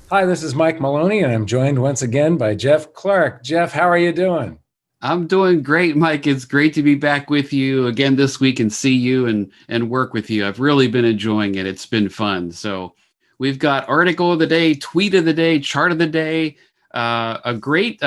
Hi, this is Mike Maloney, and I'm joined once again by Jeff Clark. Jeff, how are you doing? I'm doing great, Mike. It's great to be back with you again this week and see you and work with you. I've really been enjoying it. It's been fun. So we've got article of the day, tweet of the day, chart of the day, some great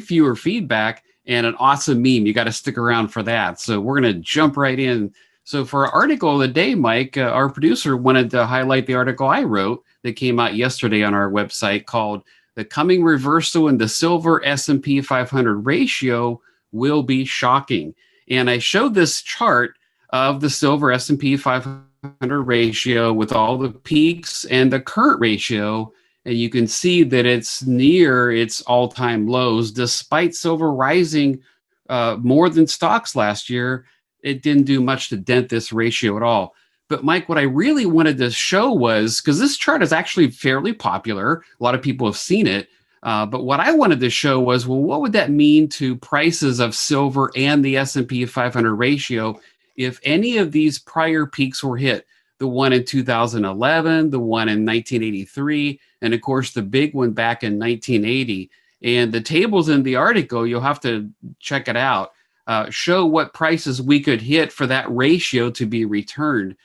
viewer feedback, and an awesome meme. You got to stick around for that. So we're gonna jump right in. So for our article of the day, Mike, our producer wanted to highlight the article I wrote that came out yesterday on our website called the coming reversal in the silver S&P 500 ratio will be shocking. And I showed this chart of the silver S&P 500 ratio with all the peaks and the current ratio, and you can see that it's near its all-time lows despite silver rising more than stocks last year. It didn't do much to dent this ratio at all. But Mike, what I really wanted to show was because this chart is actually fairly popular, a lot of people have seen it. But what I wanted to show was, well, what would that mean to prices of silver and the S&P 500 ratio if any of these prior peaks were hit? The one in 2011, the one in 1983, and of course the big one back in 1980. And the tables in the article, you'll have to check it out, show what prices we could hit for that ratio to be returned.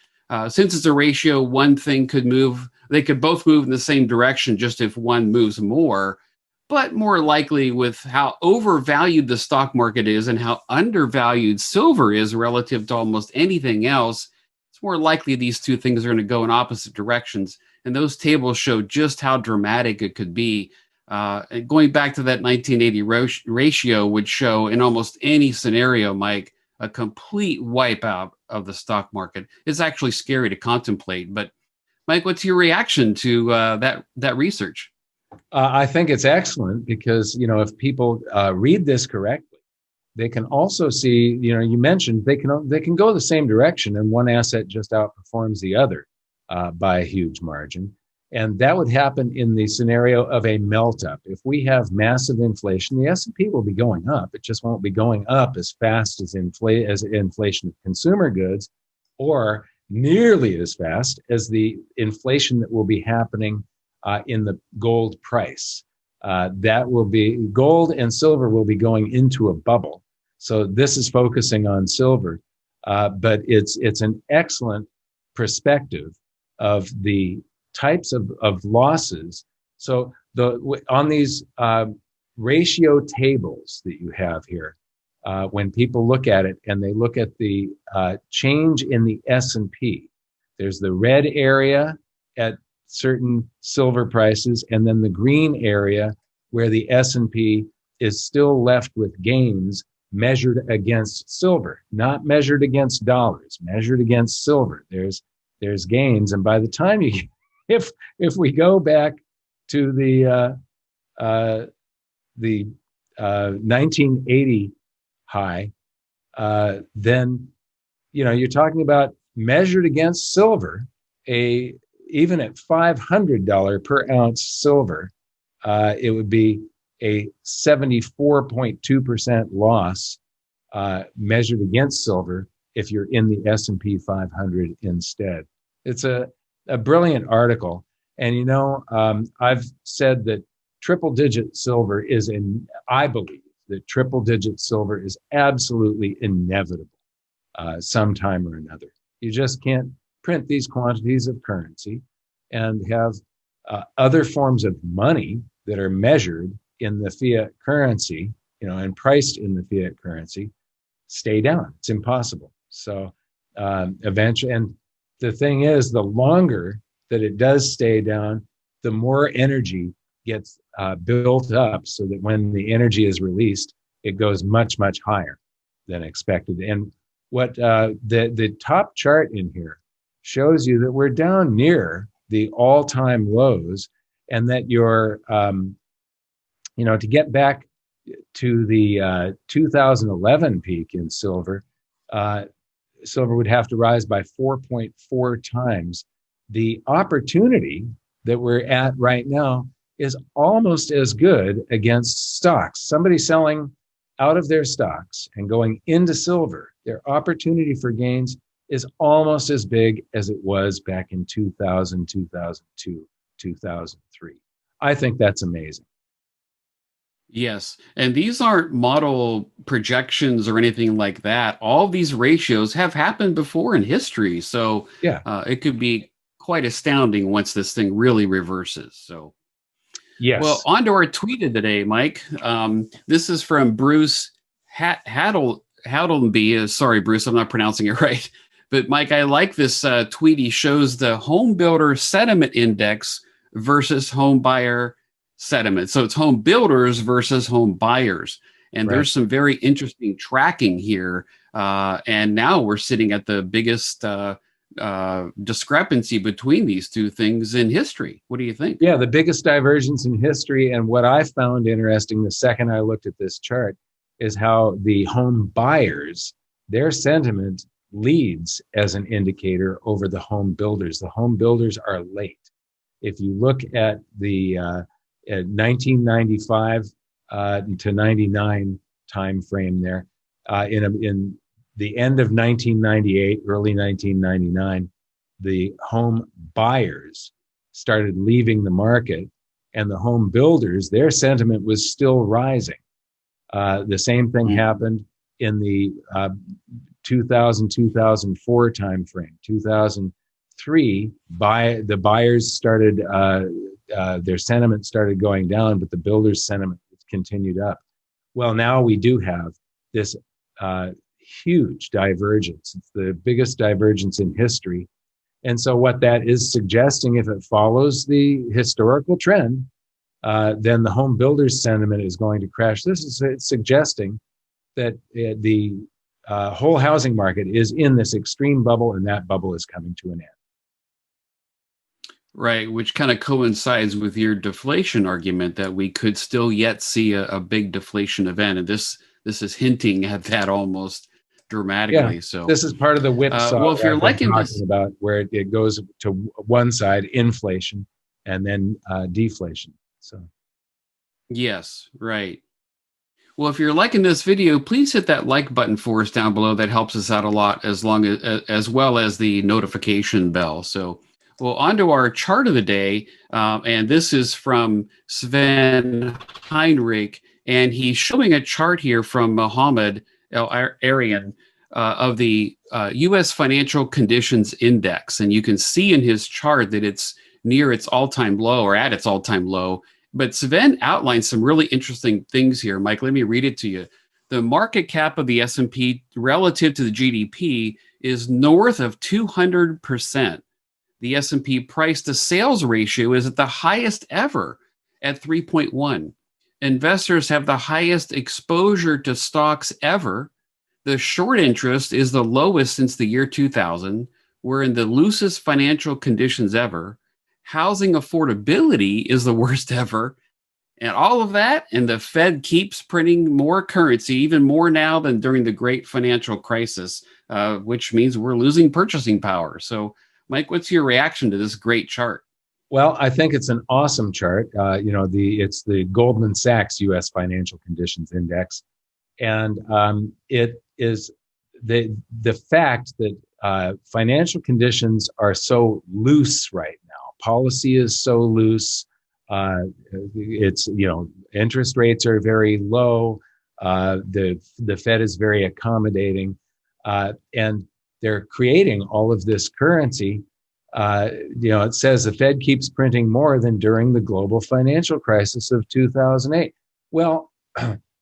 Since it's a ratio, one thing could move, they could both move in the same direction just if one moves more. But more likely, with how overvalued the stock market is and how undervalued silver is relative to almost anything else, it's more likely these two things are going to go in opposite directions. And those tables show just how dramatic it could be. Going back to that 1980 ratio would show in almost any scenario, Mike, a complete wipeout of the stock market. It's actually scary to contemplate. But Mike, what's your reaction to that research? I think it's excellent because, if people read this correctly, they can also see, you mentioned they can go the same direction and one asset just outperforms the other by a huge margin. And that would happen in the scenario of a melt up. If we have massive inflation, the S&P will be going up. It just won't be going up as fast as inflation of consumer goods, or nearly as fast as the inflation that will be happening in the gold price. That will be gold and silver will be going into a bubble. So this is focusing on silver, but it's an excellent perspective of the types of losses. So on these ratio tables that you have here, when people look at it and they look at the change in the S&P, there's the red area at certain silver prices, and then the green area where the S&P is still left with gains measured against silver, not measured against dollars, measured against silver. There's gains, and by the time you if we go back to the 1980 high, then you're talking about measured against silver, even at $500 per ounce silver, it would be a 74.2% loss measured against silver if you're in the S&P 500 instead. It's a brilliant article. And, I've said that I believe that triple digit silver is absolutely inevitable sometime or another. You just can't print these quantities of currency and have other forms of money that are measured in the fiat currency, and priced in the fiat currency, stay down. It's impossible. So eventually, and the thing is, the longer that it does stay down, the more energy gets built up so that when the energy is released, it goes much, much higher than expected. And what the top chart in here shows you that we're down near the all-time lows, and that you're, to get back to the 2011 peak in silver, silver would have to rise by 4.4 times. The opportunity that we're at right now is almost as good against stocks. Somebody selling out of their stocks and going into silver, their opportunity for gains is almost as big as it was back in 2000, 2002, 2003. I think that's amazing. Yes. And these aren't model projections or anything like that. All these ratios have happened before in history. So Yeah. it could be quite astounding once this thing really reverses. So, well, Yes. on to our tweet of the day, Mike. This is from Bruce Haddleby. Sorry, Bruce, I'm not pronouncing it right. But Mike, I like this tweet. He shows the home builder sentiment index versus home buyer sentiment. So it's home builders versus home buyers. And Right. there's some very interesting tracking here. And now we're sitting at the biggest discrepancy between these two things in history. What do you think? Yeah, the biggest divergence in history. And what I found interesting the second I looked at this chart is how the home buyers, their sentiment leads as an indicator over the home builders. The home builders are late. If you look at the at 1995 to 99 time frame there, in the end of 1998, early 1999, the home buyers started leaving the market, and the home builders, their sentiment was still rising. The same thing happened in the 2000, 2004 timeframe. 2003, the buyers started, their sentiment started going down, but the builders' sentiment continued up. Well, now we do have this huge divergence. It's the biggest divergence in history. And so what that is suggesting, if it follows the historical trend, then the home builders' sentiment is going to crash. This is suggesting that the whole housing market is in this extreme bubble, and that bubble is coming to an end. Right, which kind of coincides with your deflation argument that we could still yet see a big deflation event. And this is hinting at that almost dramatically. Yeah, so this is part of the whipsaw well, if you're liking this about, where it goes to one side, inflation, and then deflation. So yes, right. Well, if you're liking this video, please hit that like button for us down below. That helps us out a lot, as well as the notification bell. So, well, on to our chart of the day, and this is from Sven Heinrich, and he's showing a chart here from Mohammed El-Arian of the U.S. Financial Conditions Index, and you can see in his chart that it's near its all-time low, or at its all-time low. But Sven outlines some really interesting things here. Mike, let me read it to you. The market cap of the S&P relative to the GDP is north of 200%. The S&P price to sales ratio is at the highest ever at 3.1. Investors have the highest exposure to stocks ever. The short interest is the lowest since the year 2000. We're in the loosest financial conditions ever. Housing affordability is the worst ever. And all of that, and the Fed keeps printing more currency, even more now than during the great financial crisis, which means we're losing purchasing power. So, Mike, what's your reaction to this great chart? Well, I think it's an awesome chart. It's the Goldman Sachs U.S. Financial Conditions Index, and it is the fact that financial conditions are so loose right now. Policy is so loose. It's interest rates are very low. The Fed is very accommodating, and they're creating all of this currency. It says the Fed keeps printing more than during the global financial crisis of 2008. Well,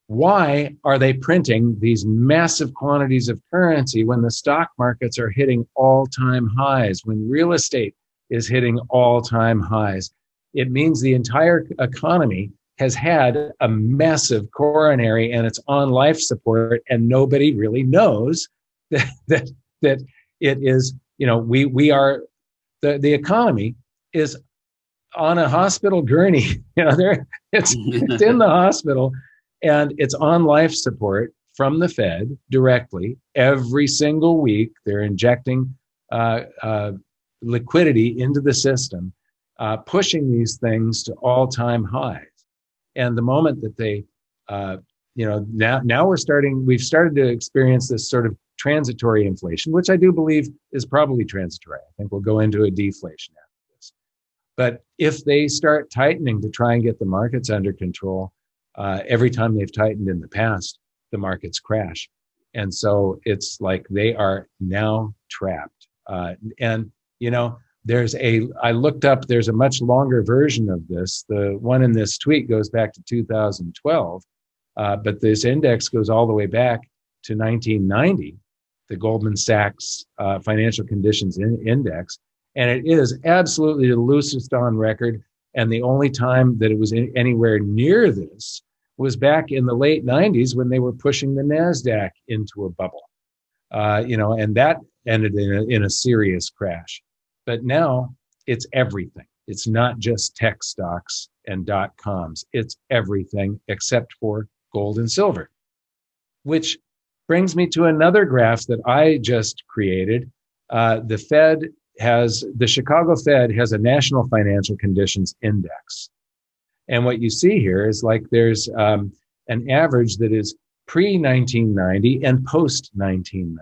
why are they printing these massive quantities of currency when the stock markets are hitting all-time highs, when real estate is hitting all-time highs? It means the entire economy has had a massive coronary and it's on life support, and nobody really knows that it is, we are, the economy is on a hospital gurney. It's in the hospital, and it's on life support from the Fed directly. Every single week, they're injecting liquidity into the system, pushing these things to all-time highs. And the moment that they, now we've started to experience this sort of transitory inflation, which I do believe is probably transitory. I think we'll go into a deflation after this. But if they start tightening to try and get the markets under control, every time they've tightened in the past, the markets crash. And so it's like they are now trapped. And, you know, I looked up, there's a much longer version of this. The one in this tweet goes back to 2012, but this index goes all the way back to 1990, the Goldman Sachs Financial Conditions Index. And it is absolutely the loosest on record. And the only time that it was anywhere near this was back in the late 90s when they were pushing the NASDAQ into a bubble. And that ended in a serious crash. But now it's everything. It's not just tech stocks and .coms. It's everything except for gold and silver, which brings me to another graph that I just created. The Chicago Fed has a national financial conditions index. And what you see here is like there's an average that is pre-1990 and post-1990.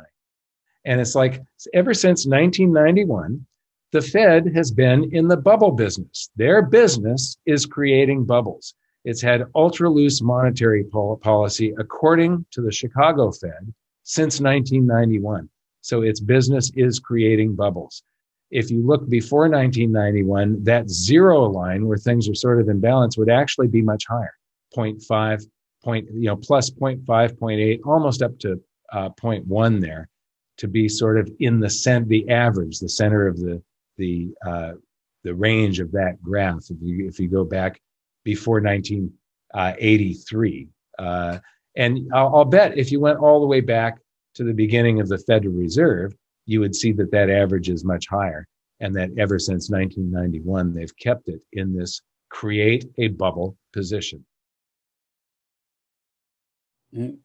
And it's like ever since 1991, the Fed has been in the bubble business. Their business is creating bubbles. It's had ultra loose monetary policy according to the Chicago Fed since 1991. So its business is creating bubbles. If you look before 1991, that zero line where things are sort of in balance would actually be much higher, 0.5, plus 0.5, 0.8, almost up to 0.1 there, to be sort of in the average, the center of the range of that graph. If you go back before 1983, and I'll bet if you went all the way back to the beginning of the Federal Reserve, you would see that average is much higher, and that ever since 1991, they've kept it in this create a bubble position.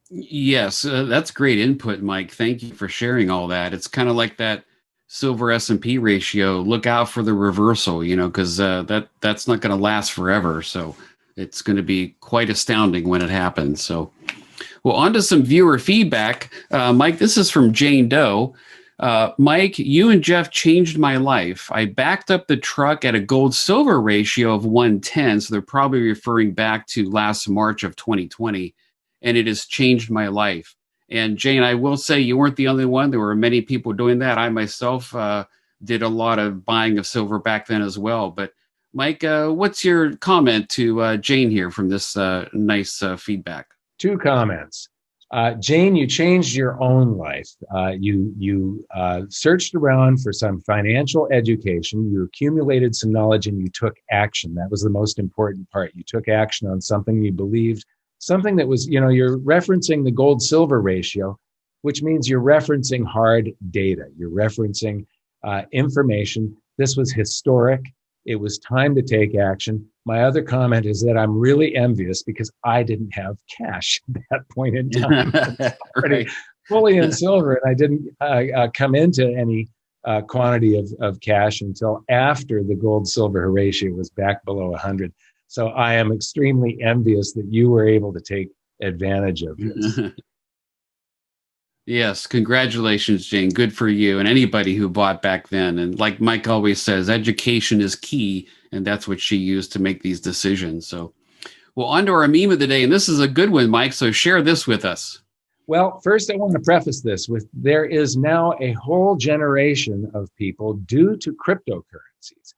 Yes, that's great input, Mike. Thank you for sharing all that. It's kind of like that silver S&P ratio. Look out for the reversal, because that's not going to last forever. So it's going to be quite astounding when it happens. So, well, on to some viewer feedback. Mike, this is from Jane Doe. Mike, you and Jeff changed my life. I backed up the truck at a gold-silver ratio of 110, so they're probably referring back to last March of 2020, and it has changed my life. And Jane, I will say you weren't the only one. There were many people doing that. I myself did a lot of buying of silver back then as well. But Mike, what's your comment to Jane here from this nice feedback? Two comments. Jane, you changed your own life. You searched around for some financial education. You accumulated some knowledge and you took action. That was the most important part. You took action on something you believed, something that was, you're referencing the gold silver ratio, which means you're referencing hard data. You're referencing information. This was historic. It was time to take action. My other comment is that I'm really envious because I didn't have cash at that point in time. Already fully in silver, and I didn't come into any quantity of cash until after the gold-silver ratio was back below 100. So I am extremely envious that you were able to take advantage of this. Yes, congratulations, Jane. Good for you and anybody who bought back then. And like Mike always says, education is key, and that's what she used to make these decisions. So, well, on to our meme of the day, and this is a good one, Mike, so share this with us. Well, first I want to preface this with there is now a whole generation of people due to cryptocurrencies.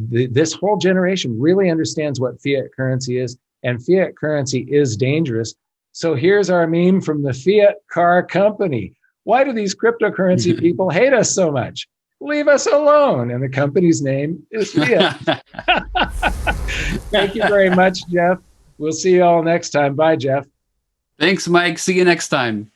This whole generation really understands what fiat currency is, and fiat currency is dangerous. So here's our meme from the Fiat Car Company. Why do these cryptocurrency people hate us so much? Leave us alone. And the company's name is Fiat. Thank you very much, Jeff. We'll see you all next time. Bye, Jeff. Thanks, Mike. See you next time.